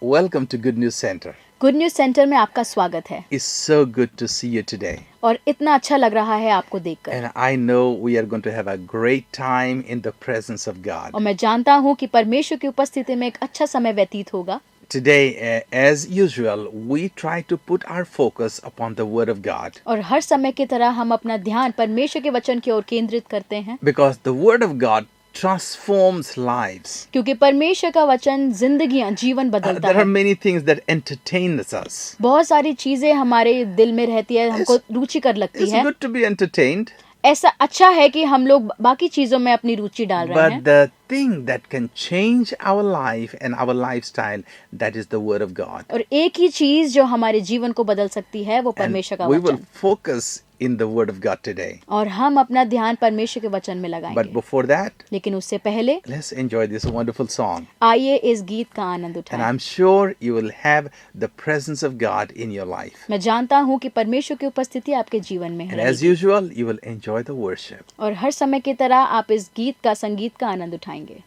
Welcome to Good News Center. Good news centre में आपका स्वागत है। It's so good to see you today. और इतना अच्छा लग रहा है आपको देखकर। And I know we are going to have a great time in the presence of God. और मैं जानता हूँ कि परमेश्वर की उपस्थिति में एक अच्छा समय व्यतीत होगा। Today, as usual, we try to put our focus upon the Word of God. और हर समय की तरह हम अपना ध्यान परमेश्वर के वचन की ओर केंद्रित करते हैं। Because the Word of God transforms lives. क्योंकि परमेश्वर का वचन जिंदगियां जीवन बदलता There are है। many things that entertain us. बहुत सारी चीजें हमारे दिल में रहती है, हमको रुचिकर लगती It's है। good to be entertained. ऐसा अच्छा है कि हम लोग बाकी चीजों में अपनी रुचि डाल रहे But हैं। the thing that can change our life and our lifestyle, that is the Word of God. और एक ही चीज जो हमारे जीवन को बदल सकती है वो And परमेश्वर का we will वचन। focus in the Word of God today. और हम अपना ध्यान परमेश्वर के वचन में But लगाएंगे। before that, लेकिन उससे पहले let's enjoy this wonderful song. आइए इस गीत का आनंद And उठाएं। I'm sure you will have the presence of God in your life. मैं जानता हूँ कि परमेश्वर की उपस्थिति आपके जीवन में And as है usual, you will enjoy the worship. और हर समय की तरह आप इस गीत का संगीत का आनंद उठाएंगे।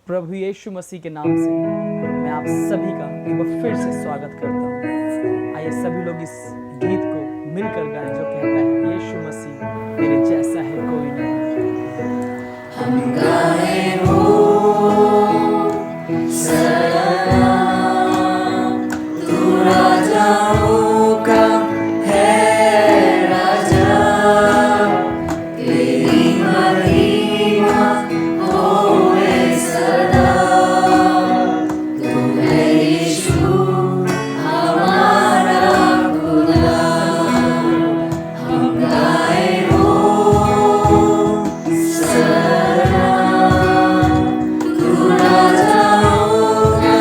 प्रभु यीशु मसीह के नाम से मैं आप सभी का एक बार फिर से स्वागत करता हूँ। आइए सभी लोग इस गीत को मिलकर गाएं जो कहता है, यीशु मसीह तेरे जैसा है कोई नहीं। हम गाए हो सलाम, तू राजाओं का है राजा, तेरी महिमा होए सदा, तू है यीशु हमारा खुदा। हम गाए हो सलाम, तू राजाओं का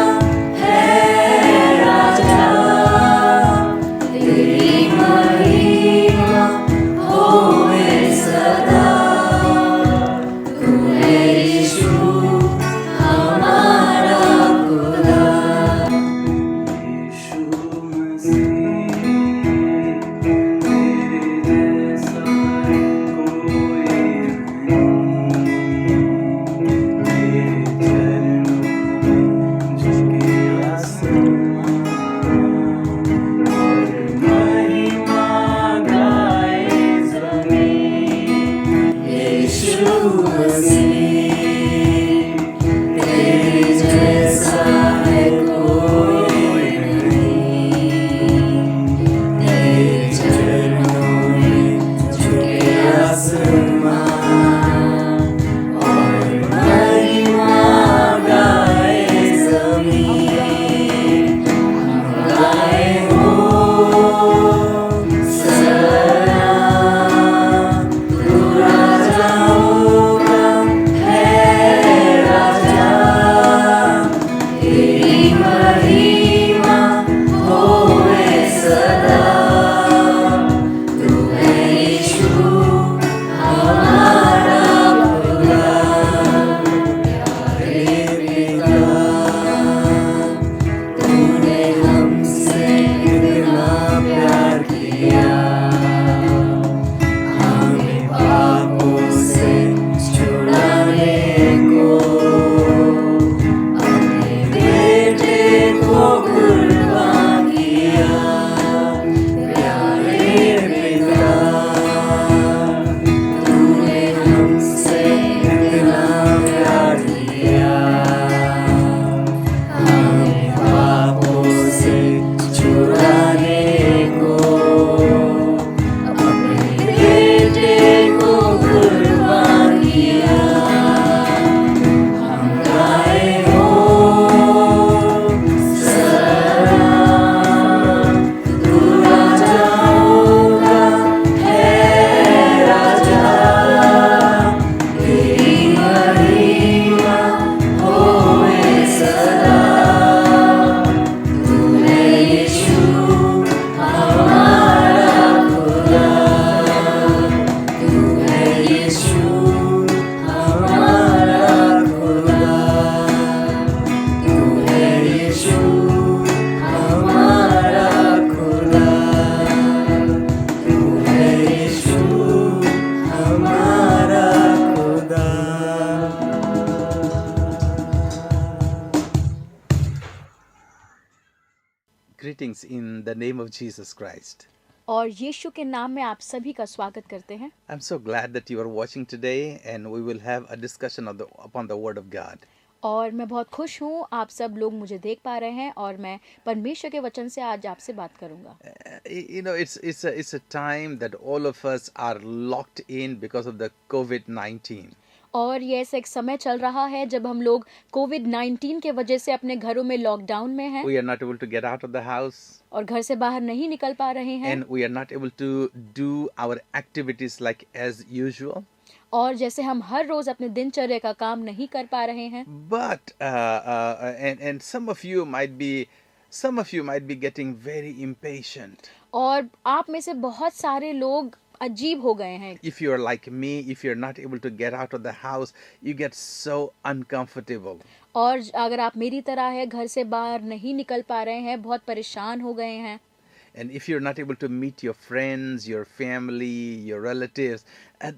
Greetings in the name of Jesus Christ. और यीशु के नाम में आप सभी का स्वागत करते हैं। I'm so glad that you are watching today, and we will have a discussion upon the Word of God. और मैं बहुत खुश हूँ, आप सब लोग मुझे देख पा रहे हैं और मैं परमेश्वर के वचन से आज आपसे बात करूंगा। You know, it's a time that all of us are locked in because of the COVID-19. और ये ऐसा एक समय चल रहा है जब हम लोग कोविड-19 के वजह से अपने घरों में लॉकडाउन में हैं We are not able to get out of the house, और घर से बाहर नहीं निकल पा रहे हैं and we are not able to do our activities like as usual. और जैसे हम हर रोज अपने दिनचर्या का काम नहीं कर पा रहे हैं। But and some of you might be getting very impatient. और आप में से बहुत सारे लोग अजीब हो गए हैं। If you are like me, if you're not able to get out of the house, you get so uncomfortable. और अगर आप मेरी तरह है, घर से बाहर नहीं निकल पा रहे हैं, बहुत परेशान हो गए हैं। And if you're not able to meet your friends, your family, your relatives,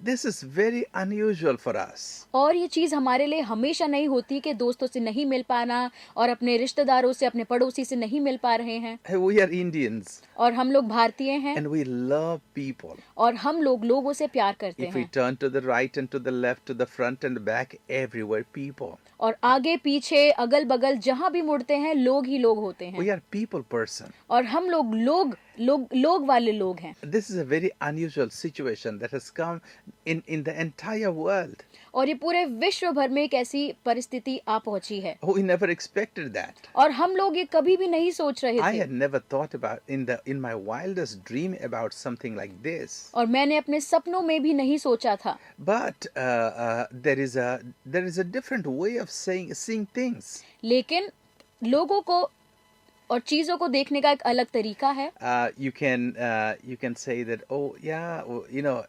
this is very unusual for us. और ये चीज़ हमारे लिए हमेशा नहीं होती कि दोस्तों से नहीं मिल पाना और अपने रिश्तेदारों से, अपने पड़ोसी से नहीं मिल पा रहे हैं। We are Indians, और हम लोग भारतीय हैं and we love people. और हम लोग लोगों से प्यार करते If we हैं। turn to the right and to the left, to the front and the back, everywhere people. और आगे पीछे अगल बगल जहाँ भी मुड़ते हैं लोग ही लोग होते We हैं are people person. और हम लोग वाले लोग हैं। This is a very unusual situation that has come in the entire world. और ये पूरे विश्व भर में एक ऐसी परिस्थिति आ पहुंची है We never expected that. और हम लोग ये कभी भी नहीं सोच रहे I थे। had never thought about in my wildest dream about something like this. और मैंने अपने सपनों में भी नहीं सोचा था। But there is a different way of seeing things. लेकिन लोगों को और चीजों को देखने का एक अलग तरीका है। You can say that, oh yeah, you know,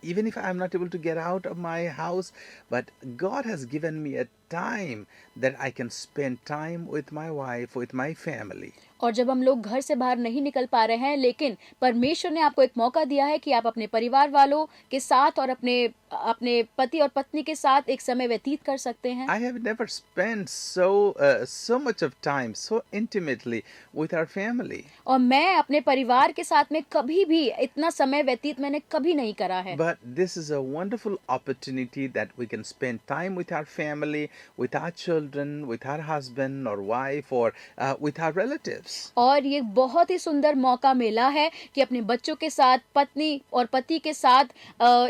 even if I'm not able to get out of my house, but God has given me a time that I can spend time with my wife, with my family. और जब हम लोग घर से बाहर नहीं निकल पा रहे हैं, लेकिन परमेश्वर ने आपको एक मौका दिया है कि आप अपने परिवार वालों के साथ और अपने पति और पत्नी के साथ एक समय व्यतीत कर सकते हैं। I have never spent so much of time so intimately with our family. और मैं अपने परिवार के साथ में कभी भी इतना समय व्यतीत मैंने कभी नहीं करा है। But this is a wonderful opportunity that we can spend time with our family, with our children, with our husband or wife, or with our relatives. और ये बहुत ही सुंदर मौका मिला है कि अपने बच्चों के साथ, पत्नी और पति के साथ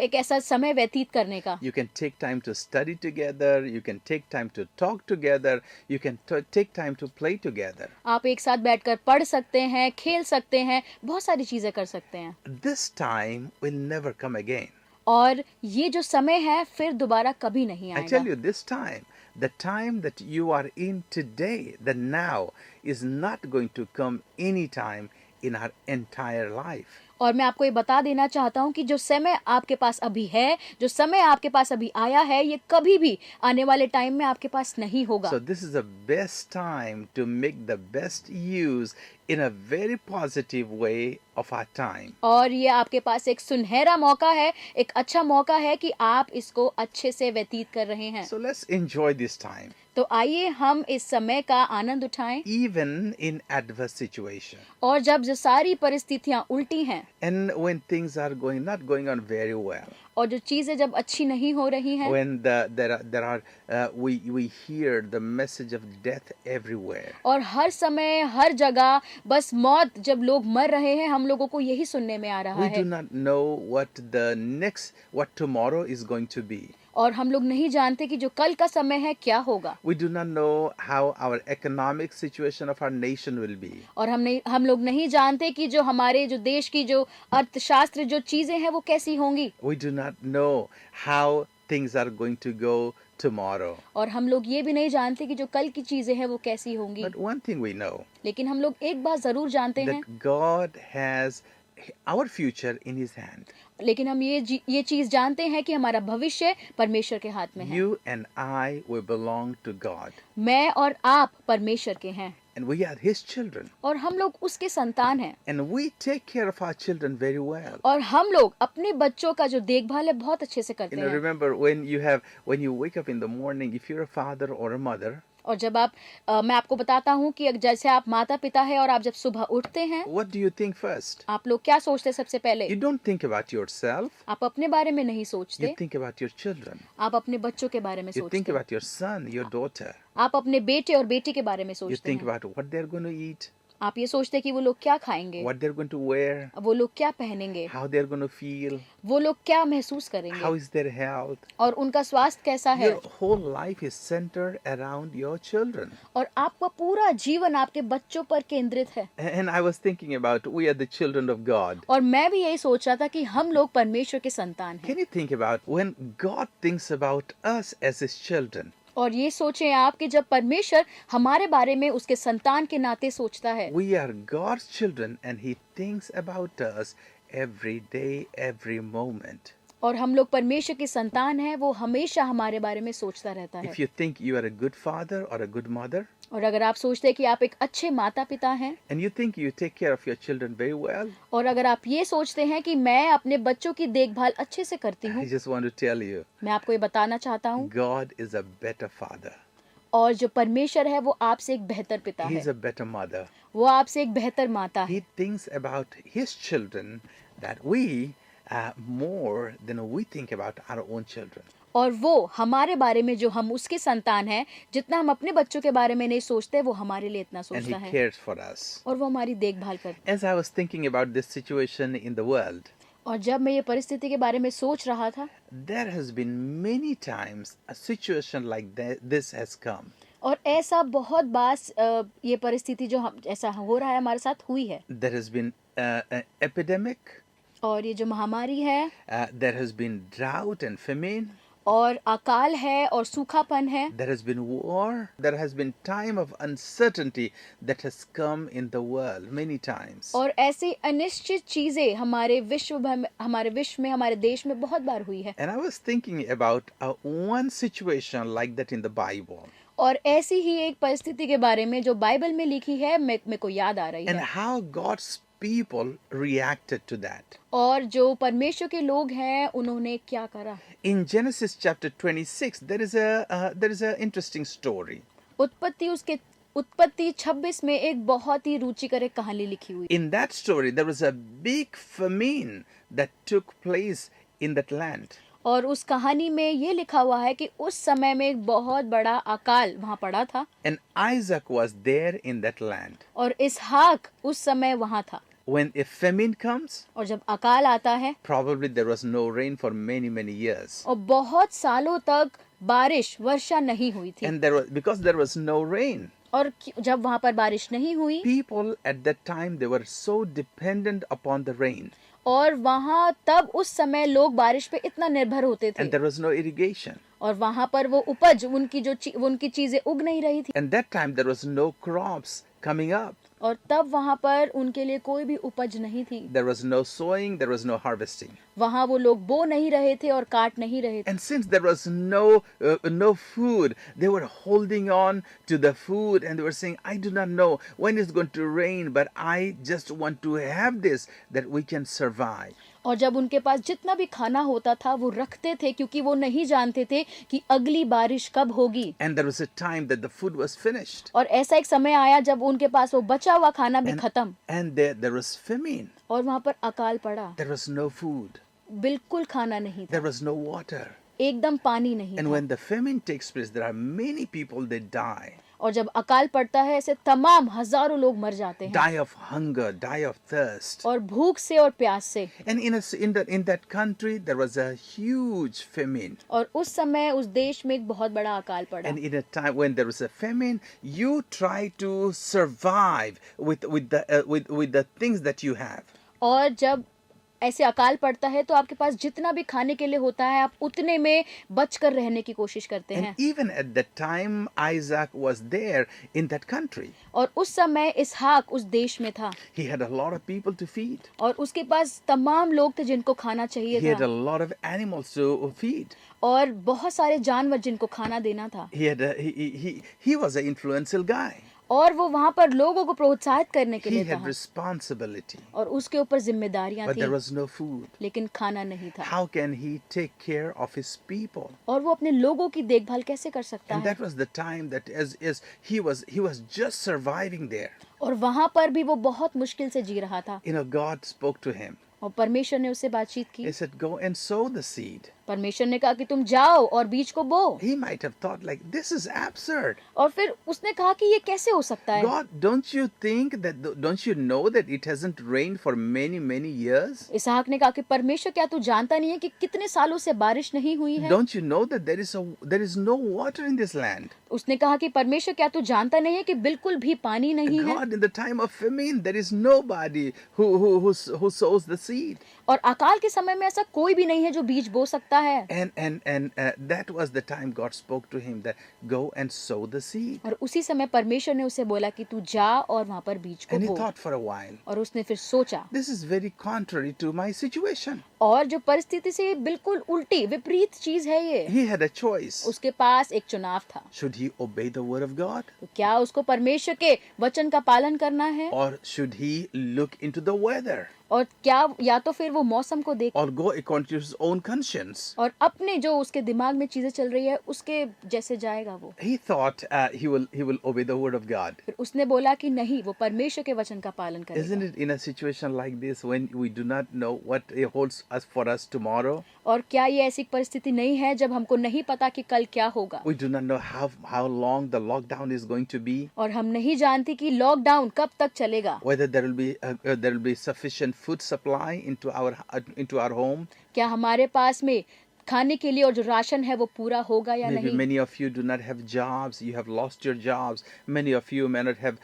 एक ऐसा समय व्यतीत करने का। You can take time to study together, you can take time to talk together, you can take time to play together. आप एक साथ बैठकर पढ़ सकते हैं, खेल सकते हैं, बहुत सारी चीजें कर सकते हैं। This time will never come again. और ये जो समय है फिर दोबारा कभी नहीं I tell आएगा। you, this time, the time that you are in today, the now, is not going to come any time in our entire life. और मैं आपको ये बता देना चाहता हूँ कि जो समय आपके पास अभी है, जो समय आपके पास अभी आया है, ये कभी भी आने वाले टाइम में आपके पास नहीं होगा। So this is the best time to make the best use in a very positive way of our time. और ये आपके पास एक सुनहरा मौका है, एक अच्छा मौका है कि आप इसको अच्छे से व्यतीत कर रहे हैं। So let's enjoy this time, तो आइए हम इस समय का आनंद उठाएं। even in adverse situation. और जब जो सारी परिस्थितियां उल्टी हैं And when things are not going on very well, और जो चीजें जब अच्छी नहीं हो रही हैं, when we hear the message of death everywhere. और हर समय हर जगह बस मौत, जब लोग मर रहे हैं, हम लोगों को यही सुनने में आ रहा We do है। not know what tomorrow is going to be. और हम लोग नहीं जानते कि जो कल का समय है क्या होगा। We do not know how our economic situation of our nation will be. और हम लोग नहीं जानते कि जो हमारे जो देश की जो अर्थशास्त्र जो चीजें हैं वो कैसी होंगी। We do not know how things are going to go tomorrow. और हम लोग ये भी नहीं जानते कि जो कल की चीजें हैं वो कैसी होंगी। But one thing we know, लेकिन हम लोग एक बात जरूर जानते हैं, that God has our future in His hand. लेकिन हम ये चीज जानते हैं कि हमारा भविष्य परमेश्वर के हाथ में है। You and I, we belong to God. मैं और आप परमेश्वर के हैं And we are His children. और हम लोग उसके संतान हैं। And we take care of our children very well. और हम लोग अपने बच्चों का जो देखभाल है बहुत अच्छे से करते हैं। Remember when you wake up in the morning, if you're a father or a mother, और जब आप मैं आपको बताता हूँ कि जैसे आप माता पिता है और आप जब सुबह उठते हैं, what do you think first? आप लोग क्या सोचते हैं सबसे पहले? You don't think about yourself. आप अपने बारे में नहीं You सोचते, think about your children. आप अपने बच्चों के बारे में You think सोचते हैं, about your son, your daughter. आप अपने बेटे और बेटी के बारे में You सोचते think हैं, about what they're going to eat, आप ये सोचते हैं कि वो लोग क्या खाएंगे, what they're going to wear, वो लोग क्या पहनेंगे, how they're going to feel, वो लोग क्या महसूस how करेंगे is their health. और उनका स्वास्थ्य कैसा है। Your whole life is centered around your children. और आपका पूरा जीवन आपके बच्चों पर केंद्रित है। And I was thinking about we are the children of God. और मैं भी यही सोच रहा था कि हम लोग परमेश्वर के संतान हैं। Can you think about when God thinks about us as His children? और ये सोचें आप कि जब परमेश्वर हमारे बारे में उसके संतान के नाते सोचता है, We are God's children and He thinks about us every day, every moment. और हम लोग परमेश्वर के संतान हैं, वो हमेशा हमारे बारे में सोचता रहता है। If you think you are a good father or a good mother, और अगर आप सोचते हैं कि आप एक अच्छे माता पिता हैं, and you think you take care of your children very well, और अगर आप ये सोचते हैं कि मैं अपने बच्चों की देखभाल अच्छे से करती I हूँ, just want to tell you, मैं आपको ये बताना चाहता हूँ, God is a better father. और जो परमेश्वर है वो आपसे एक बेहतर पिता He's है, a better mother. वो आपसे एक बेहतर माता है। He thinks about His children that we more than we think about our own children. और वो हमारे बारे में, जो हम उसके संतान हैं, जितना हम अपने बच्चों के बारे में नहीं सोचते, वो हमारे लिए इतना And सोचता He है cares for us. और वो हमारी देखभाल करता है। As I was thinking about this situation in the world, और जब मैं ये परिस्थिति के बारे में सोच रहा था, there has been many times a situation like this has come. और ऐसा बहुत बार ये परिस्थिति जो हम ऐसा हो रहा है हमारे साथ हुई है। There has been an epidemic, और ये जो महामारी है, there has been drought and famine, और अकाल है और सूखापन है, there has been war, there has been time of uncertainty that has come in the world many times. और ऐसी अनिश्चित चीजें हमारे विश्व में, हमारे देश में बहुत बार हुई है। And I was thinking about one situation like that in the Bible, और ऐसी ही एक परिस्थिति के बारे में जो बाइबल में लिखी है, मेरे को याद आ रही and है। how God's people reacted to that. और जो परमेश्वर के लोग हैं, उन्होंने क्या करा। In Genesis chapter 26, there is a interesting story. उत्पत्ति 26 में एक बहुत ही रुचिकर एक कहानी लिखी हुई। In that story, there was a big famine that took place in that land. और उस कहानी में ये लिखा हुआ है कि उस समय में एक बहुत बड़ा अकाल वहाँ पड़ा था, And Isaac was there in that land. और इसहाक उस समय वहाँ था। When a famine comes, और जब अकाल आता है, probably there was no rain for many years. और बहुत सालों तक वर्षा नहीं हुई थी। And because there was no rain, और जब वहाँ पर बारिश नहीं हुई, people at that time, they were so dependent upon the rain. और वहाँ तब उस समय लोग बारिश पे इतना निर्भर होते थे, And there was no irrigation. और वहाँ पर वो उपज, उनकी चीजें उग नहीं रही थी, And that time there was no crops coming up. और तब वहाँ पर उनके लिए कोई भी उपज नहीं थी। There was no sowing, there was no harvesting. वहाँ वो लोग बो नहीं रहे थे और काट नहीं रहे थे। And since there was no food, they were holding on to the food and they were saying, I do not know when it's going to rain, but I just want to have this that we can survive. और जब उनके पास जितना भी खाना होता था वो रखते थे, क्योंकि वो नहीं जानते थे कि अगली बारिश कब होगी। And there was a time that the food was finished. और ऐसा एक समय आया जब उनके पास वो बचा हुआ खाना भी खत्म, And there was famine. और वहाँ पर अकाल पड़ा, There was no food. बिल्कुल खाना नहीं था, There was no water. एकदम पानी नहीं And था। when the famine takes place, there are many people that die. और जब अकाल पड़ता है, ऐसे तमाम हजारों लोग मर जाते हैं, Die of hunger, die of thirst. और भूख से और प्यास से। And in that country, there was a huge famine. और उस समय उस देश में एक बहुत बड़ा अकाल पड़ा। And in a time when there was a famine, you try to survive with the things that you have. और जब ऐसे अकाल पड़ता है तो आपके पास जितना भी खाने के लिए होता है, आप उतने में बचकर रहने की कोशिश करते हैं। And even at that time, Isaac was there in that country. और उस समय इसहाक उस देश में था, He had a lot of people to feed. और उसके पास तमाम लोग थे जिनको खाना चाहिए He had a था, lot of animals to feed. और बहुत सारे जानवर जिनको खाना देना था। He was an influential guy. और वो वहाँ पर लोगों को प्रोत्साहित करने के He लिए had कहा responsibility, और उसके ऊपर जिम्मेदारियां but there थी, was no food. लेकिन खाना नहीं था। How can he take care of his people? और वो अपने लोगों की देखभाल कैसे कर सकता And है? that was the time that as he was just surviving there. और वहाँ पर भी वो बहुत मुश्किल से जी रहा था God spoke to him. और परमेश्वर ने उससे बातचीत की। He said, "Go and sow the seed." परमेश्वर ने कहा कि तुम जाओ और बीज को बो। He might have thought like, this is absurd. और फिर उसने कहा कि ये कैसे हो सकता है? God, don't you know that it hasn't rained for many years? इसहाक ने कहा कि परमेश्वर, क्या तू जानता नहीं है कि कितने सालों से बारिश नहीं हुई है? Don't you know that there is no water in this land? उसने कहा कि परमेश्वर, क्या तू जानता नहीं है कि बिल्कुल भी पानी नहीं है? God, in the time of famine, there is nobody who sows the seed. और अकाल के समय में ऐसा कोई भी नहीं है जो बीज बो सकता है। And that was the time God spoke to him that go and sow the seed. और उसी समय परमेश्वर ने उसे बोला कि तू जा और वहाँ पर बीज को And he बो। thought for a while, और उसने फिर सोचा, this is very contrary to my situation. और जो परिस्थिति से बिल्कुल उल्टी विपरीत चीज है ये। He had a choice. उसके पास एक चुनाव था, Should he obey the word of God? तो क्या उसको परमेश्वर के वचन का पालन करना है, Or should he look into the weather? और क्या या तो फिर वो मौसम को देख Or go according to his own conscience? और अपने जो उसके दिमाग में चीजें चल रही है उसके जैसे जाएगा वो। He thought he will obey the word of God. फिर उसने बोला कि नहीं, वो परमेश्वर के वचन का पालन Isn't करेगा। it in a situation like this when we do not know what it holds for us tomorrow? और क्या ये ऐसी परिस्थिति नहीं है जब हमको नहीं पता कि कल क्या होगा, We do not know how long the lockdown is going to be. और हम नहीं जानती कि लॉकडाउन कब तक चलेगा, Whether there will be sufficient food supply into our home. क्या हमारे पास में खाने के लिए और जो राशन है वो पूरा होगा या Maybe नहीं। many of you do not have jobs. You have lost your jobs. Many of you may not have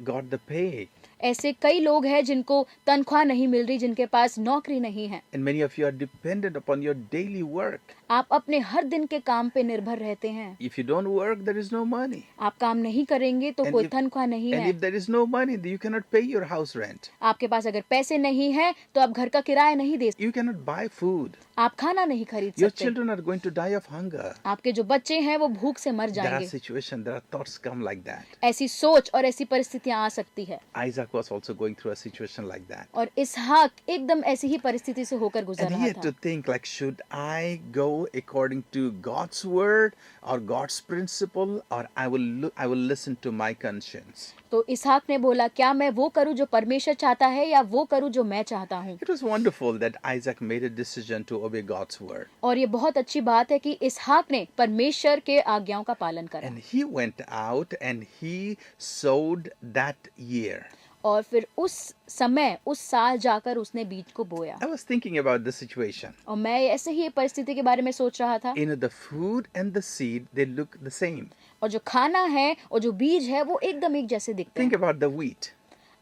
got the pay. ऐसे कई लोग हैं जिनको तनख्वाह नहीं मिल रही, जिनके पास नौकरी नहीं है। And many of you are dependent upon your daily work. आप अपने हर दिन के काम पे निर्भर रहते हैं। If you don't work, there is no money. आप काम नहीं करेंगे तो And कोई if- तनख्वाह नहीं And है। if there is no money, then you cannot pay your house rent. आपके पास अगर पैसे नहीं है तो आप घर का किराया नहीं दे सकते, You cannot buy food. आप खाना नहीं खरीद Your सकते। children are going to die of hunger. आपके जो बच्चे हैं वो भूख से मर There are जाएंगे। situations, there are thoughts come like that. ऐसी सोच और ऐसी परिस्थितियां आ सकती है। Isaac was also going through a situation like that. और इसहाक एकदम ऐसी ही परिस्थिति से होकर गुजर And he रहा had to था। think like, should I go according to God's word or God's principle, or I will listen to my conscience. तो इसहाक ने बोला, क्या मैं वो करूं जो परमेश्वर चाहता है या वो करूं जो मैं चाहता हूं। It was wonderful that Isaac made a decision to obey God's word. और ये बहुत अच्छी बात है कि इसहाक ने परमेश्वर के आज्ञाओं का पालन करा And he went out and he sowed that year. और फिर उस समय उस साल जाकर उसने बीज को बोया। I was thinking about the situation. और मैं ऐसे ही परिस्थिति के बारे में सोच रहा था। The food and the seed, they look the same. और जो खाना है और जो बीज है वो एकदम एक जैसे दिखते Think हैं। about the wheat,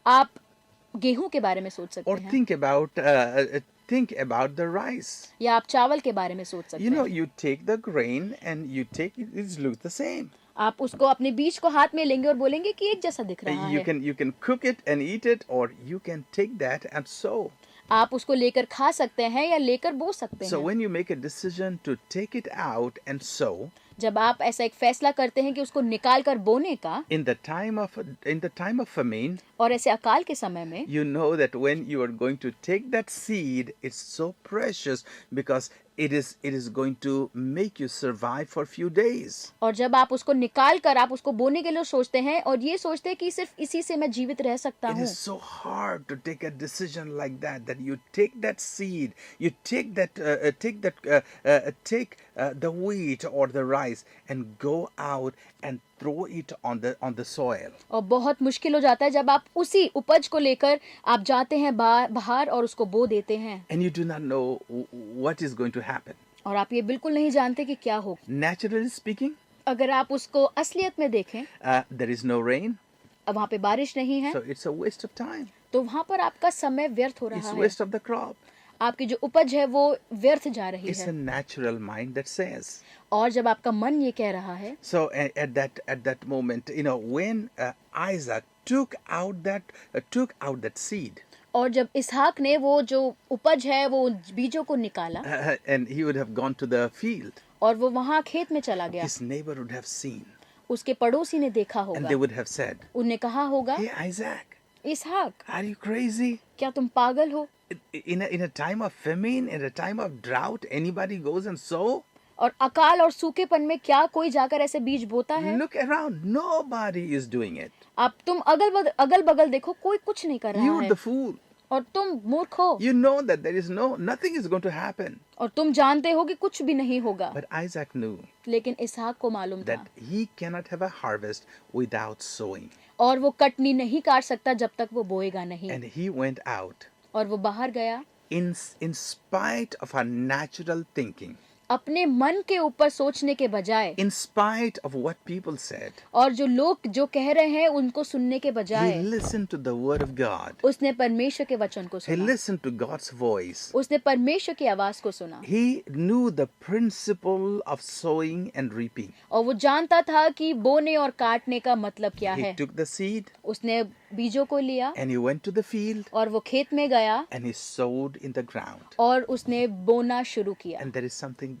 आप गेहूं के बारे में सोच सकते or हैं, think about the rice. या आप चावल के बारे में सोच सकते हैं। You take the grain and it looks the same. आप उसको अपने बीज को हाथ में लेंगे और बोलेंगे कि एक जैसा दिख रहा You है। can cook it and eat it, or you can take that and sow. आप उसको लेकर खा सकते हैं या लेकर बो सकते So हैं। when you make a decision to take it out and sow, जब आप ऐसा एक फैसला करते हैं कि उसको निकाल कर बोने का, in the time of famine, और ऐसे अकाल के समय में, you know that when you are going to take that seed, it's so precious because it is going to make you survive for a few days. और जब आप उसको निकाल कर आप उसको बोने के लिए सोचते हैं और ये सोचते हैं कि सिर्फ इसी से मैं जीवित रह सकता It हूँ। is so hard to take a decision like that you take that seed, you take the wheat or the rice and go out and throw it on the soil. और बहुत मुश्किल हो जाता है जब आप उसी उपज को लेकर आप जाते हैं बाहर और उसको बो देते हैं, And you do not know what is going to happen. और आप ये बिल्कुल नहीं जानते कि क्या हो। Naturally speaking, अगर आप उसको असलियत में देखें, there is no rain, अब वहाँ पे बारिश नहीं है, so it's a waste of time. तो वहाँ पर आपका समय व्यर्थ हो It's रहा a है। waste of the crop. आपकी जो उपज है वो व्यर्थ जा रही It's a है। natural mind that says. और जब आपका मन ये कह रहा है, So at that moment, when Isaac took out that seed, और जब इसहाक ने वो जो उपज है वो बीजों को निकाला and he would have gone to the field, और वो वहाँ खेत में चला गया, his neighbor would have seen. उसके पड़ोसी ने देखा and होगा, they would have said, उनने कहा होगा, "Hey, Isaac, Ishaq, are you crazy? क्या तुम पागल हो? In a time of famine, in a time of drought, anybody goes and sow? और अकाल और सूखेपन में क्या कोई जाकर ऐसे बीज बोता है? Look around. Nobody is doing it. आप तुम अगल बगल देखो, कोई कुछ नहीं कर रहा You're है, the fool. और तुम मूर्ख हो, You know that there is nothing is going to happen. और तुम जानते हो कि कुछ भी नहीं होगा। But Isaac knew लेकिन इसहाक को मालूम था, that he cannot have a harvest without sowing. और वो कटनी नहीं काट सकता जब तक वो बोएगा नहीं। And he went out और वो बाहर गया, in spite of our natural thinking, अपने मन के ऊपर सोचने के बजाय, in spite of what people said. और जो लोग जो कह रहे हैं उनको सुनने के He बजाय, listened to the word of God. उसने परमेश्वर के वचन को He सुना, listened to God's voice. उसने परमेश्वर की आवाज को सुना, He knew the principle of sowing and reaping. और वो जानता था कि बोने और काटने का मतलब क्या He है। took the seed उसने बीजों को लिया and he went to the field और वो खेत में गया and he sowed in the ground. और उसने बोना शुरू किया, And there is something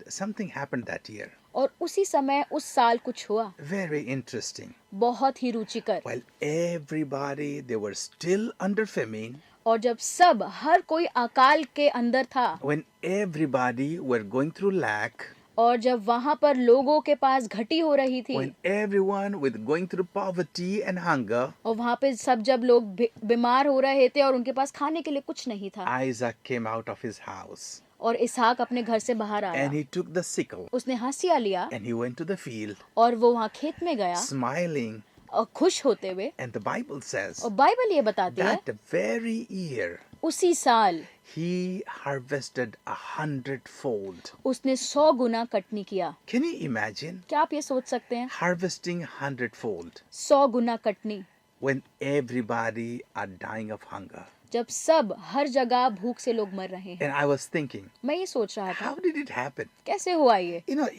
happened that year. और उसी समय उस साल कुछ हुआ Very interesting. बहुत ही रुचिकर। While everybody they were still under famine, और जब सब हर कोई अकाल के अंदर था, when everybody were going through lack, और जब वहां पर लोगों के पास घटी हो रही थी, when everyone was going through poverty and hunger, और वहां पे सब जब लोग बीमार हो रहे थे और उनके पास खाने के लिए कुछ नहीं था, Isaac came out of his house और इसहाक अपने घर से बाहर आया, and he took the sickle उसने हंसिया लिया and he went to the field और वो वहां खेत में गया smiling. और खुश होते हुए। And the Bible says और बाइबल ये बताती है, that very year उसी साल he harvested 100-fold. उसने 100 गुना कटनी किया। Can you imagine क्या आप ये सोच सकते हैं? harvesting 100-fold 100 Guna Katni, when everybody are dying of hunger? जब सब हर जगह भूख से लोग मर रहे हैं। And I was thinking, मैं ये सोच रहा था, how did it happen? कैसे हुआ ये? You know,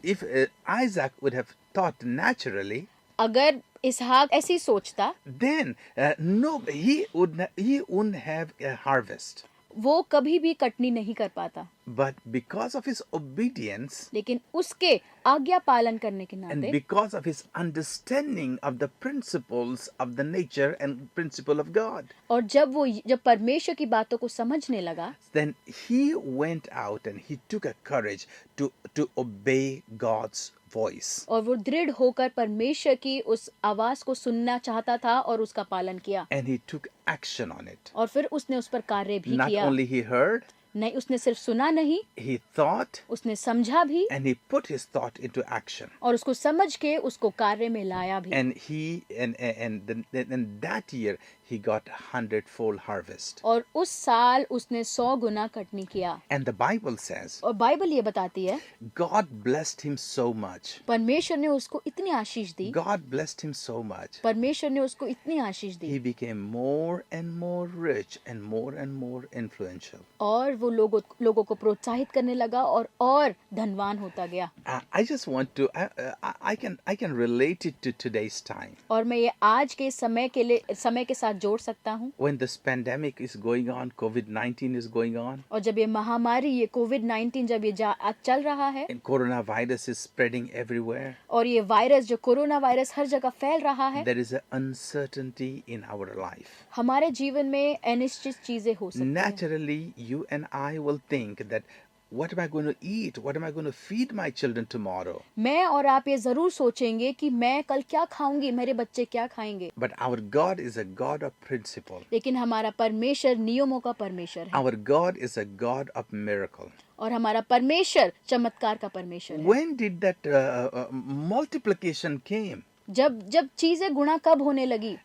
if Isaac would have thought naturally, अगर इसहाक ऐसी सोचता, then no, he wouldn't have a harvest. वो कभी भी कटनी नहीं कर पाता, But because of his obedience लेकिन उसके आज्ञा पालन करने के and नाते because of his understanding of the principles of the nature and principle of God, और जब परमेश्वर की बातों को समझने लगा, then he went out and he took a courage to obey God's voice. और वो दृढ़ होकर परमेश्वर की उस आवाज को सुनना चाहता था और उसका पालन किया, And he took action on it. और फिर उसने उस पर कार्य भी Not किया। only he heard, नहीं, उसने सिर्फ सुना नहीं, he thought, उसने समझा भी, and he put his thought into action. और उसको समझ के उसको कार्य में लाया भी। And that year he got 100-fold harvest. और उस साल उसने 100 गुना कटनी किया। And the Bible says और बाइबल ये बताती है, God blessed him so much. परमेश्वर ने उसको इतनी आशीष दी, God blessed him so much. परमेश्वर ने उसको इतनी आशीष दी, He became more and more rich and more influential. और वो लोगों को प्रोत्साहित करने लगा और धनवान होता गया। I just want to I can relate it to today's time. और मैं ये आज के समय के साथ जोड़ सकता हूँ। When this pandemic is going on, COVID-19 is going on, और जब ये महामारी, ये कोविड-19 जब ये चल रहा है, and coronavirus is spreading everywhere, और ये वायरस, जो कोरोना वायरस हर जगह फैल रहा है, there is an uncertainty in our life. हमारे जीवन में अनिश्चित चीजें हो सकती हैं। Naturally, you and I will think that what am I going to eat? What am I going to feed my children tomorrow? मैं और आप ये जरूर सोचेंगे कि मैं कल क्या खाऊंगी, मेरे बच्चे क्या खाएंगे। But our God is a God of principle. लेकिन हमारा परमेश्वर नियमों का परमेश्वर है, Our God is a God of miracle. और हमारा परमेश्वर चमत्कार का परमेश्वर है। When did that multiplication came? जब चीजें गुणा कब होने लगी?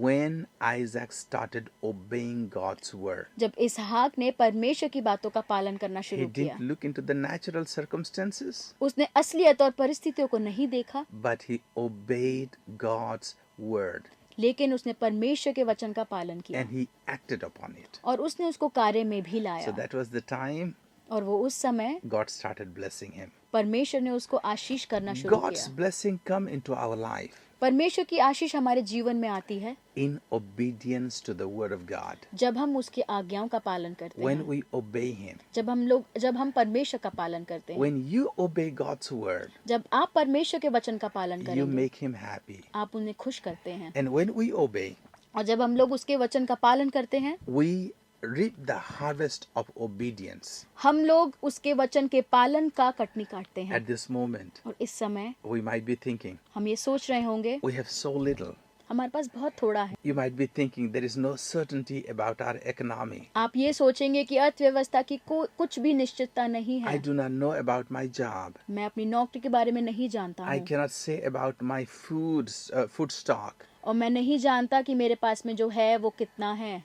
When Isaac started obeying God's word. जब इसहाक ने परमेश्वर की बातों का पालन करना He शुरू किया। didn't look into the natural circumstances, उसने असलियत और परिस्थितियों को नहीं देखा, but he obeyed God's word लेकिन उसने परमेश्वर के वचन का पालन किया, and he acted upon it. और उसने उसको कार्य में भी So लाया, that was the time और वो उस समय God started blessing him. परमेश्वर ने उसको आशीष करना शुरू God's किया। blessing come into our life परमेश्वर की आशीष हमारे जीवन में आती है in obedience to the word of God. जब हम उसकी आज्ञाओं का पालन करते When हैं, we obey Him. जब हम परमेश्वर का पालन करते हैं, When you obey God's word, जब आप परमेश्वर के वचन का पालन you करेंगे, make Him happy. आप उन्हें खुश करते हैं। And when we obey, और जब हम लोग उसके वचन का पालन करते हैं, we reap the harvest of obedience. हम लोग उसके वचन के पालन का कटनी काटते हैं। At this moment, और इस समय we might be thinking, हम ये सोच रहे होंगे, we have so little. हमारे पास बहुत थोड़ा है। You might be thinking there is no certainty about our economy. आप ये सोचेंगे कि अर्थव्यवस्था की कुछ भी निश्चितता नहीं I है। do not know about my job. मैं अपनी नौकरी के बारे में नहीं जानता I हूँ, cannot say about my food stock. और मैं नहीं जानता कि मेरे पास में जो है वो कितना है,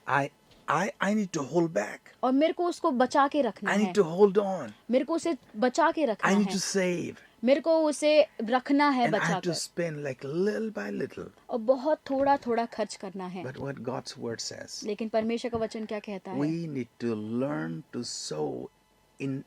I need to hold back. और मेरे को उसको बचा के रखना I है, need to hold on. मेरे को उसे बचा के रखना I need है, to save. मेरे को उसे रखना है And I बचा have to कर, spend like little by little. और बहुत थोड़ा थोड़ा खर्च करना है। But what God's word says, लेकिन परमेश्वर का वचन क्या कहता है? we need to learn to sow in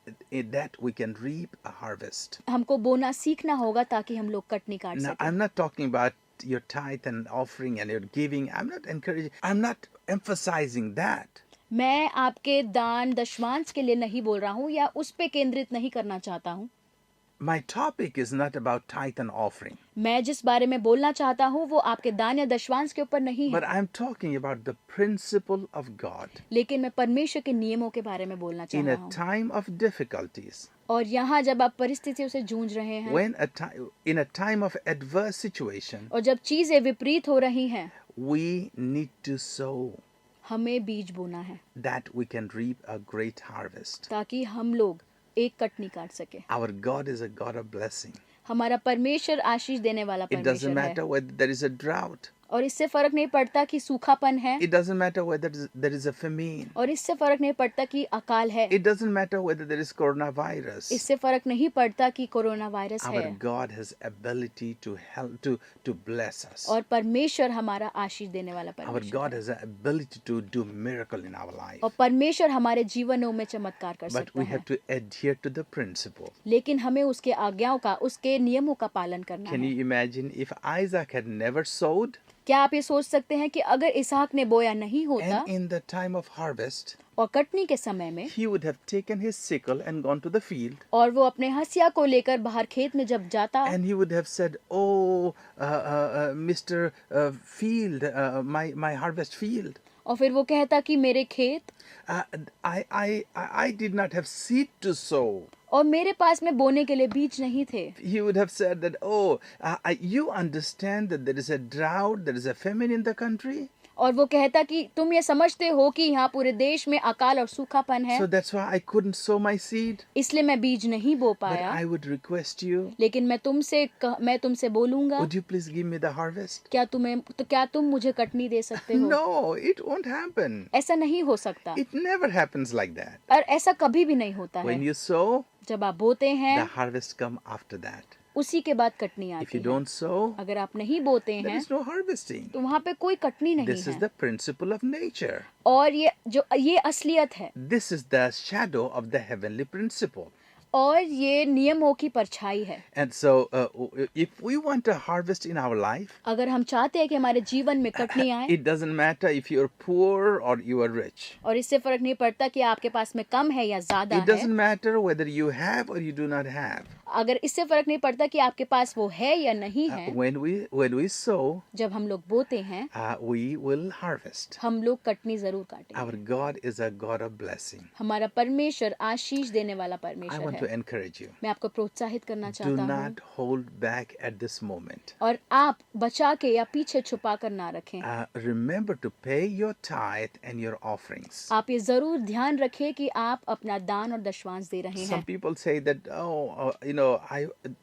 that we can reap a harvest. हमको बोना सीखना होगा ताकि हम लोग कटनी काट Now, सकें। I'm not talking about your tithe and offering and your giving. I'm not encouraging, I'm not emphasizing that. मैं आपके दान दशमांश के लिए नहीं बोल रहा हूँ या उस पे केंद्रित नहीं करना चाहता हूँ। My topic is not about tithe and offering, मैं जिस बारे में बोलना चाहता हूँ वो आपके दान या दशमांश के ऊपर नहीं but है, I'm talking about the principle of God. लेकिन मैं परमेश्वर के नियमों के बारे में बोलना चाह In रहा a हूँ। time of difficulties, और यहाँ जब आप परिस्थितियों से जूझ रहे हैं in a time of adverse situation, और जब चीजें विपरीत हो रही हैं, we need to sow हमें बीज बोना है that we can reap a great harvest. ताकि हम लोग एक कटनी काट सके। Our God is a God of blessing. हमारा परमेश्वर आशीष देने वाला It doesn't परमेश्वर है, matter whether there is a drought. और इससे फर्क नहीं पड़ता कि सूखापन है, It doesn't matter whether there is a famine. और इससे फर्क नहीं पड़ता कि अकाल है, It doesn't matter whether there is coronavirus. इससे फर्क नहीं पड़ता कि कोरोना वायरस Our है। God has ability to help to bless us. और परमेश्वर हमारा आशीष देने वाला Our परमेश्वर God है। has the ability to do miracle in our life. और परमेश्वर हमारे जीवनों में चमत्कार कर But सकता we है, have to adhere to the principle. लेकिन हमें उसके आज्ञाओं का, उसके नियमों का पालन करना Can है। you imagine if Isaac had never sowed क्या आप ये सोच सकते हैं कि अगर इसहाक ने बोया नहीं होता and in the time of harvest और कटनी के समय में, he would have taken his sickle and gone to the field और वो अपने हंसिया को लेकर बाहर खेत में जब जाता and he would have said, "Oh, Mr. Field, my harvest field, और फिर वो कहता कि मेरे खेत, I did not have seed to sow." और मेरे पास में बोने के लिए बीज नहीं थे। He would have said that, "Oh, you understand that there is a drought, there is a famine in the country, और वो कहता कि तुम ये समझते हो कि यहाँ पूरे देश में अकाल और सूखापन है, so that's why I couldn't sow my seed. इसलिए मैं बीज नहीं बो But पाया। I would request you, लेकिन मैं तुमसे बोलूंगा, would you please give me the harvest?" क्या तुम मुझे कटनी दे सकते हो? No, it won't happen. ऐसा नहीं हो सकता, It never happens like that. और ऐसा कभी भी नहीं होता When है। you sow, जब आप बोते the हैं harvest come after that. उसी के बाद कटनी If आती you है। don't sow, अगर आप नहीं बोते there हैं is no harvesting. तो वहाँ पे कोई कटनी नहीं This is है, the principle of nature. और ये असलियत है, This is the shadow of the heavenly principle. और ये नियमों की परछाई है। And so, if we want a harvest in our life, अगर हम चाहते हैं कि हमारे जीवन में कटनी आए, it doesn't matter if you're poor or you are rich. और इससे फर्क नहीं पड़ता कि आपके पास में कम है या ज्यादा It है, doesn't matter whether you have or you do not have. अगर इससे फर्क नहीं पड़ता कि आपके पास वो है या नहीं है, When we sow, जब हम लोग बोते हैं we will harvest. हम लोग कटनी जरूर काटेंगे। Our God is a God of blessing. हमारा परमेश्वर आशीष देने वाला I परमेश्वर want है। to encourage you. मैं आपको प्रोत्साहित करना Do चाहता हूँ, not hold back at this moment. और आप बचा के या पीछे छुपा कर ना रखें। Remember to pay your tithe and your offerings. आप ये जरूर ध्यान रखें कि आप अपना दान और दशवांश दे रहे Some हैं। people say that, oh,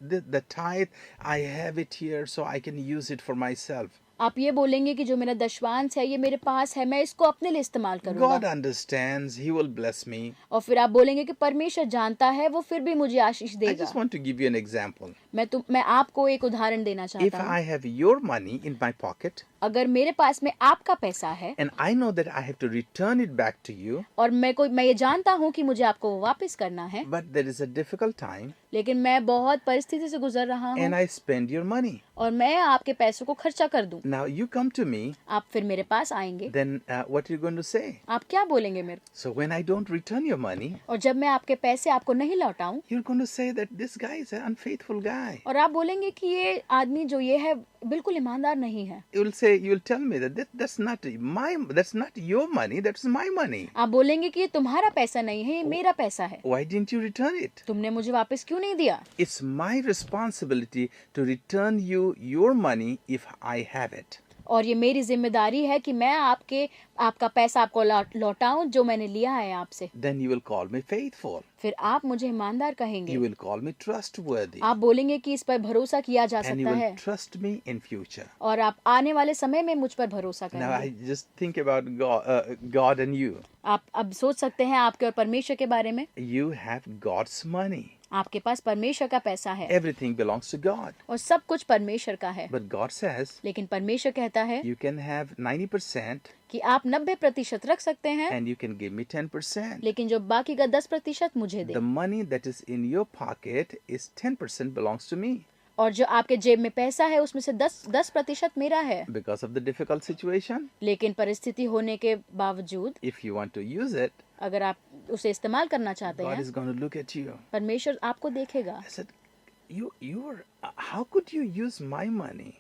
the tithe, I have it here, so I can use it for myself. आप ये बोलेंगे कि जो मेरा दशवांश है ये मेरे पास है, मैं इसको अपने लिए इस्तेमाल God करूंगा, understands, He will bless me. और फिर आप बोलेंगे कि परमेश्वर जानता है, वो फिर भी मुझे आशीष I देगा। just want to give you an example. मैं आपको एक उदाहरण देना If चाहता हूँ। I have your money in my pocket अगर मेरे पास में आपका पैसा है and I know that I have to return it back to you, और मैं ये जानता हूँ कि मुझे आपको वो वापस करना है, but there is a difficult time, लेकिन मैं बहुत परिस्थिति से गुजर रहा and हूँ I spend your money. और मैं आपके पैसों को खर्चा कर दूं। Now you come to me, आप फिर मेरे पास आएंगे, then what are you going to say? आप क्या बोलेंगे मेरे को? So when I don't return your money, और जब मैं आपके पैसे आपको नहीं लौटाऊं, you're going to say that this guy is an unfaithful guy. और आप बोलेंगे कि ये आदमी जो ये है बिल्कुल ईमानदार नहीं है। You will tell me that that's not your money, that's my money. आप बोलेंगे कि ये तुम्हारा पैसा नहीं है, ये मेरा पैसा है, Why didn't you return it? तुमने मुझे वापस क्यों नहीं दिया? It's my responsibility to return you your money if I have it. और ये मेरी जिम्मेदारी है कि मैं आपका पैसा आपको लौटाऊं जो मैंने लिया है आपसे। Then you will call me faithful. फिर आप मुझे ईमानदार कहेंगे, You will call me trustworthy. आप बोलेंगे कि इस पर भरोसा किया जा And you सकता will है trust me in future. और आप आने वाले समय में मुझ पर भरोसा Now I करेंगे। just think about God and you. आप अब सोच सकते हैं आपके और परमेश्वर के बारे में। You have God's money. आपके पास परमेश्वर का पैसा है Everything belongs to God. और सब कुछ परमेश्वर का है, But God says लेकिन परमेश्वर कहता है you can have 90% कि आप 90% रख सकते हैं, and you can give me 10%. लेकिन जो बाकी का 10% मुझे दे। The money that is in your pocket is 10% belongs to me और जो आपके जेब में पैसा है उसमें से 10% मेरा है, because of the difficult situation. लेकिन परिस्थिति होने के बावजूद If you want to use it, अगर आप उसे इस्तेमाल करना चाहते God हैं, is going to look at you. परमेश्वर आपको देखेगा। I said, how could you use my money?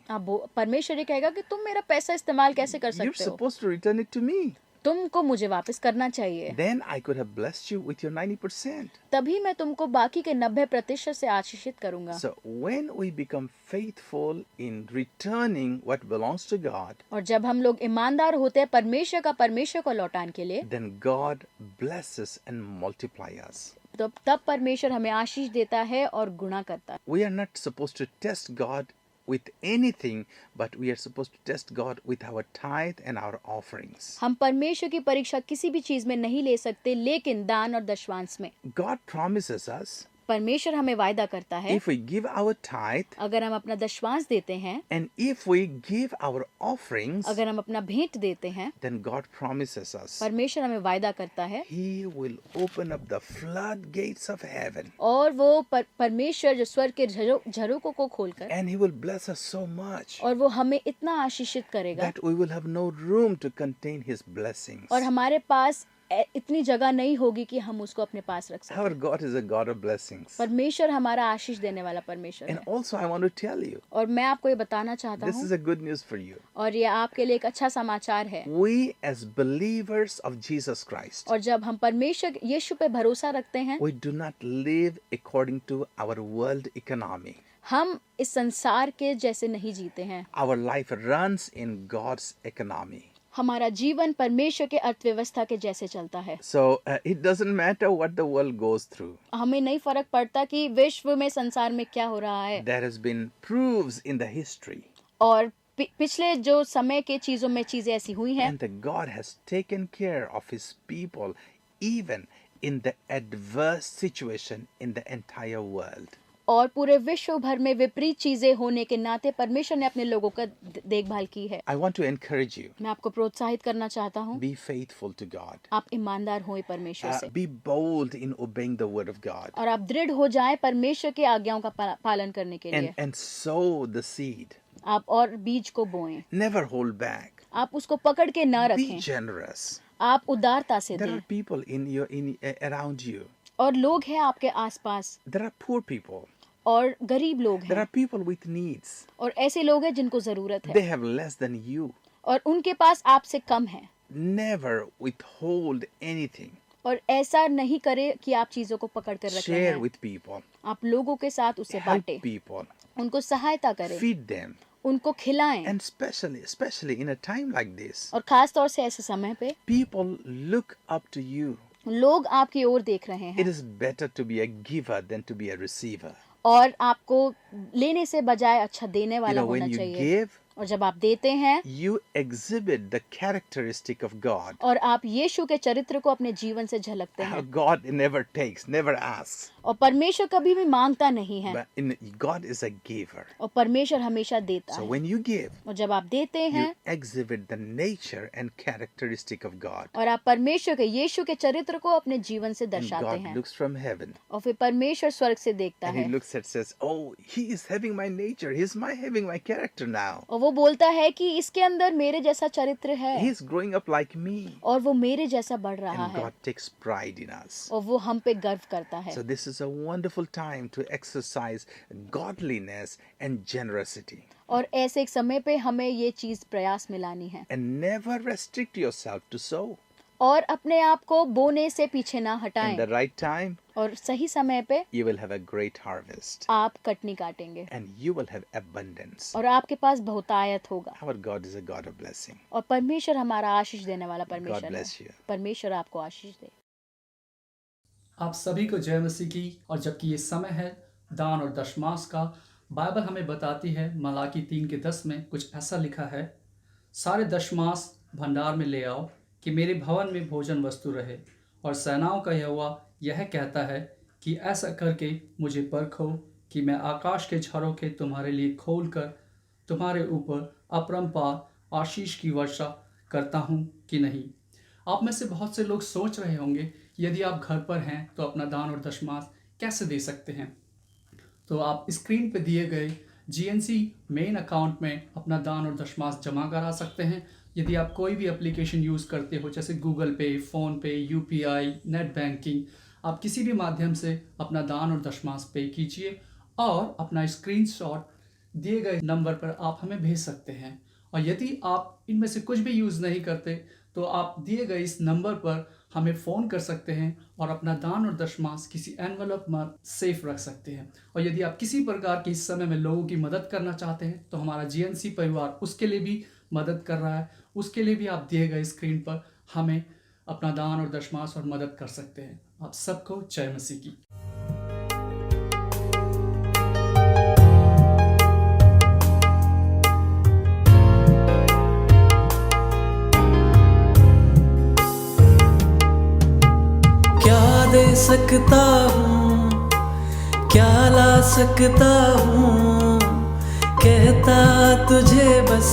परमेश्वर ये कहेगा कि तुम मेरा पैसा इस्तेमाल कैसे कर You're सकते हो, supposed to return it to me. तुमको मुझे वापस करना चाहिए, Then I could have blessed you with your 90%. तभी मैं तुमको बाकी के 90% से आशीषित करूंगा। So when we become faithful in returning what belongs to God, और जब हम लोग ईमानदार होते हैं परमेश्वर को लौटाने के लिए, then God blesses and multiplies us. तो तब परमेश्वर हमें आशीष देता है और गुणा करता है। We are not supposed to test God with anything, but we are supposed to test God with our tithe and our offerings. हम परमेश्वर की परीक्षा किसी भी चीज में नहीं ले सकते, लेकिन दान और दशवांश में। God promises us परमेश्वर हमें वायदा करता है, if we give our tithe अगर हम अपना दशवांश देते हैं, and if we give our offerings, अगर हम अपना भेंट देते हैं, then God promises us परमेश्वर हमें वायदा करता है He will open up the floodgates of heaven और वो परमेश्वर जो स्वर्ग के झरोकों को खोलकर and He will bless us so much और वो हमें इतना आशीषित करेगा that we will have no room to contain His blessings. और हमारे पास इतनी जगह नहीं होगी कि हम उसको अपने पास रख सकें। Our God is a God of blessings. परमेश्वर हमारा आशीष देने वाला परमेश्वर And है। also I want to tell you, और मैं आपको ये बताना चाहता this हूँ, is a good news for you. और ये आपके लिए एक अच्छा समाचार है। We as believers of Jesus Christ, और जब हम परमेश्वर यीशु पे भरोसा रखते हैं, we do not live according to our world economy. हम इस संसार के जैसे नहीं जीते हैं। Our life runs in God's economy. हमारा जीवन परमेश्वर के अर्थव्यवस्था के जैसे चलता है। So it doesn't matter what the world goes through. हमें नहीं फर्क पड़ता कि विश्व में संसार में क्या हो रहा है। There has been proofs in the history, और पिछले जो समय के चीजों में चीजें ऐसी हुई हैं, and that God has taken care of His people even in the adverse situation in the entire world. और पूरे विश्व भर में विपरीत चीजें होने के नाते परमेश्वर ने अपने लोगों का देखभाल की है। I want to encourage you. मैं आपको प्रोत्साहित करना चाहता हूँ, Be faithful to God. आप ईमानदार हों परमेश्वर से, Be bold in obeying the word of God. और आप दृढ़ हो जाएं परमेश्वर के आज्ञाओं का पालन करने के लिए। And sow the seed. आप और बीज को बोएं, Never hold back. आप उसको पकड़ के न Be रखें, generous. आप उदारता से There दें। are people around you. और लोग हैं आपके आसपास, There are poor people. और गरीब लोग There हैं, are people with needs. और ऐसे लोग हैं जिनको जरूरत They है have less than you. और उनके पास आपसे कम है। Never withhold anything. और ऐसा नहीं करे कि आप चीजों को पकड़ कर रख रहे Share हैं। with people. आप लोगों के साथ उसे Help बांटें, people. उनको सहायता करें, Feed them. उनको खिलाएं। And especially in a time like this, और खास तौर से ऐसे समय पे people look up to you. लोग आपकी ओर देख रहे It हैं is better to be a giver than to be a receiver. और आपको लेने से बजाय अच्छा देने You वाला know, होना when you चाहिए। give, और जब आप देते हैं you exhibit the characteristic of God. और आप यीशु के चरित्र को अपने जीवन से झलकते हैं, God never takes, never asks. और परमेश्वर कभी भी मांगता नहीं है, But God is a giver. और परमेश्वर हमेशा देता So है। when you give, और जब आप देते हैं you exhibit the nature and characteristic of God. और आप परमेश्वर के यीशु के चरित्र को अपने जीवन से And दर्शाते God हैं, looks from heaven और फिर परमेश्वर स्वर्ग से देखता and है He looks at says, "Oh, He is having my nature. He's having my character now. और वो बोलता है कि इसके अंदर मेरे जैसा चरित्र है He is growing up like me." और वो मेरे जैसा बढ़ रहा And है, God takes pride in us. और वो हम पे गर्व करता है। So this is a wonderful time to exercise godliness and generosity. और ऐसे एक समय पे हमें ये चीज प्रयास मिलानी है, And never restrict yourself to sow. और अपने आप को बोने से पीछे ना In हटाएं, the right time, और सही समय पे you will have a great harvest. आप कटनी काटेंगे And you will have abundance. और आपके पास बहुतायत होगा। Our God is a God of blessing. और परमेश्वर हमारा आशीष देने वाला God परमेश्वर है। bless you. परमेश्वर आपको आशीष दे। आप सभी को जय मसीह की। और जबकि ये समय है दान और दशमांश का, बाइबल हमें बताती है मलाकी 3:10 में कुछ ऐसा लिखा है, सारे दशमांश भंडार में ले आओ कि मेरे भवन में भोजन वस्तु रहे। और सेनाओं का यहोवा यह कहता है कि ऐसा करके मुझे परखो कि मैं आकाश के झरोखे तुम्हारे लिए खोल कर तुम्हारे ऊपर अपरंपार आशीष की वर्षा करता हूँ कि नहीं। आप में से बहुत से लोग सोच रहे होंगे, यदि आप घर पर हैं तो अपना दान और दशमांश कैसे दे सकते हैं। तो आप स्क्रीन पे दिए गए GNC मेन अकाउंट में अपना दान और दशमांश जमा करा सकते हैं। यदि आप कोई भी एप्लीकेशन यूज़ करते हो जैसे गूगल पे, फ़ोन पे, UPI, नेट बैंकिंग, आप किसी भी माध्यम से अपना दान और दशमांश पे कीजिए और अपना स्क्रीनशॉट दिए गए नंबर पर आप हमें भेज सकते हैं। और यदि आप इनमें से कुछ भी यूज़ नहीं करते तो आप दिए गए इस नंबर पर हमें फ़ोन कर सकते हैं और अपना दान और दशमांश किसी एनवलप में सेफ रख सकते हैं। और यदि आप किसी प्रकार की इस समय में लोगों की मदद करना चाहते हैं तो हमारा GNC परिवार उसके लिए भी मदद कर रहा है। उसके लिए भी आप दिए गए स्क्रीन पर हमें अपना दान और दशमांश और मदद कर सकते हैं। आप सबको जय मसीह की। दे सकता हूँ, क्या ला सकता हूँ, कहता तुझे बस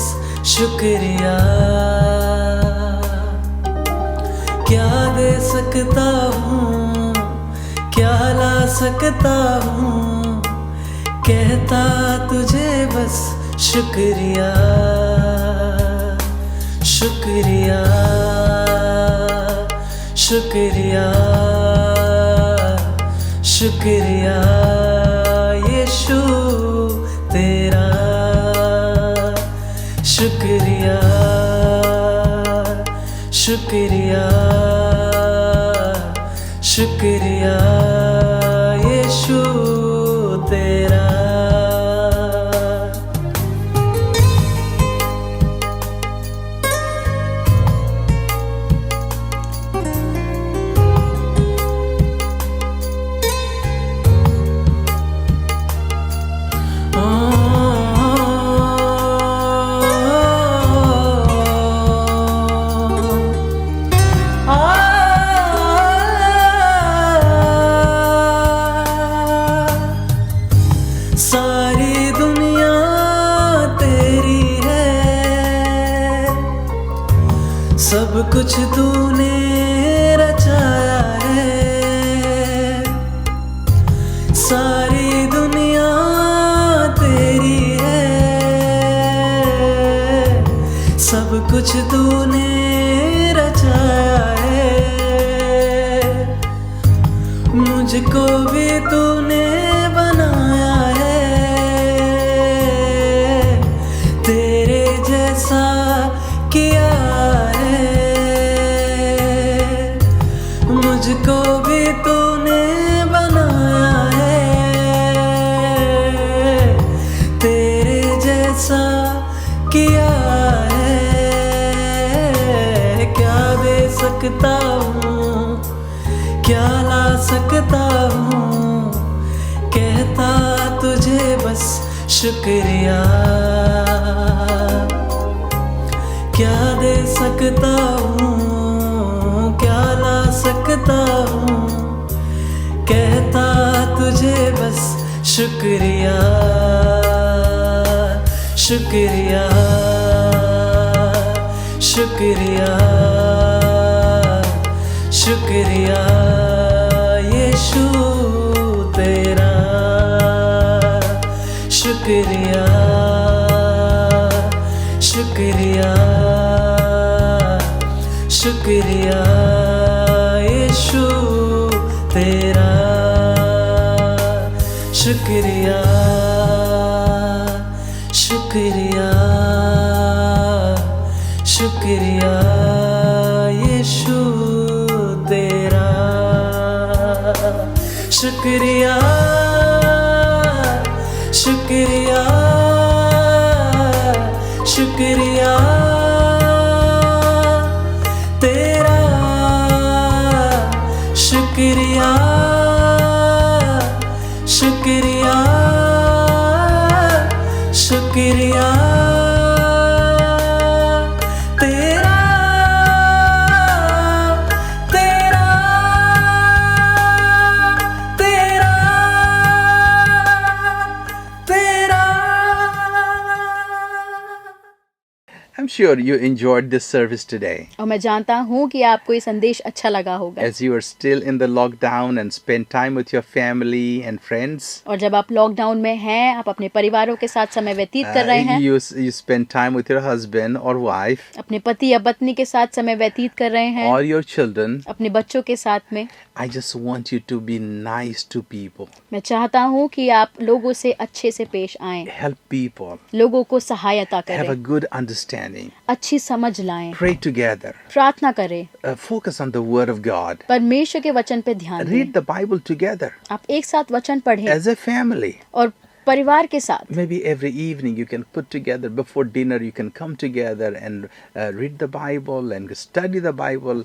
शुक्रिया। क्या दे सकता हूँ, क्या ला सकता हूँ, कहता तुझे बस शुक्रिया। शुक्रिया शुक्रिया शुक्रिया यीशु तेरा। शुक्रिया शुक्रिया शुक्रिया यीशु तेरा। सारी दुनिया तेरी है, सब कुछ तूने रचाया है। सारी दुनिया तेरी है, सब कुछ तूने रचाया है। मुझको भी तूने बनाया है, तेरे जैसा किया है। मुझको भी तूने बनाया है, तेरे जैसा किया है। क्या दे सकता हूँ, क्या ला सकता हूँ, कहता तुझे बस शुक्रिया। सकता हूँ, क्या ला सकता हूँ, कहता तुझे बस शुक्रिया, शुक्रिया, शुक्रिया, शुक्रिया यीशु तेरा, शुक्रिया, शुक्रिया, शुक्रिया यीशु तेरा, शुक्रिया, शुक्रिया, शुक्रिया यीशु तेरा, शुक्रिया, शुक्रिया, शुक्रिया तेरा, शुक्रिया, शुक्रिया, शुक्रिया तेरा, तेरा, तेरा, तेरा। I'm sure you enjoyed this service today. और मैं जानता हूँ कि आपको ये संदेश अच्छा लगा होगा। As you are still in the lockdown and spend time with your family and friends, और जब आप लॉकडाउन में हैं, आप अपने परिवारों के साथ समय व्यतीत कर रहे हैं, you spend time with your husband or wife अपने पति या पत्नी के साथ समय व्यतीत कर रहे हैं, or your children, अपने बच्चों के साथ में, I just want you to be nice to people. मैं चाहता हूँ कि आप लोगों से अच्छे से पेश आएं, Help people. लोगों को सहायता Have a करें, good understanding. अच्छी समझ लाएं, Pray together. प्रार्थना करें, Focus on the Word of God. परमेश्वर के वचन पे ध्यान दें। Read the Bible together आप एक साथ वचन पढ़ें as a family. और परिवार के साथ। Maybe every evening you can put together, before dinner you can come together and read the Bible and study the Bible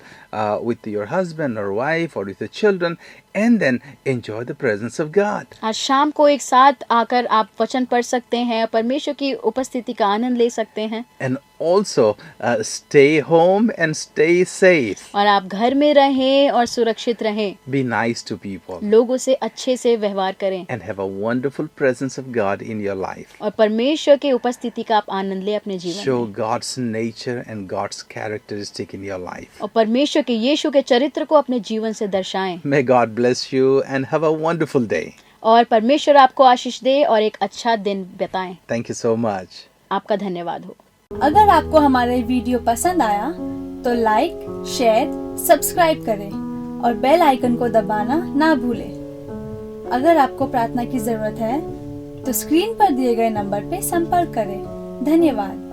with your husband or wife or with the children, and then enjoy the presence of God. आज शाम को एक साथ आकर आप वचन पढ़ सकते हैं, परमेश्वर की उपस्थिति का आनंद ले सकते हैं। And also stay home and stay safe. और आप घर में रहें और सुरक्षित रहें, Be nice to people लोगों से अच्छे से व्यवहार करें and have a wonderful presence of God in your life. और परमेश्वर की उपस्थिति का आप आनंद लें अपने जीवन Show में, God's nature and God's characteristic in your life. और परमेश्वर के यीशु के चरित्र को अपने जीवन से दर्शाएं। May God bless you and have a wonderful day. और परमेश्वर आपको आशीष दे और एक अच्छा दिन बिताएं। Thank you so much. आपका धन्यवाद हो। अगर आपको हमारा वीडियो पसंद आया तो लाइक, शेयर, सब्सक्राइब करें और बेल आइकन को दबाना ना भूलें। अगर आपको प्रार्थना की जरूरत है तो स्क्रीन पर दिए गए नंबर पर संपर्क करें। धन्यवाद।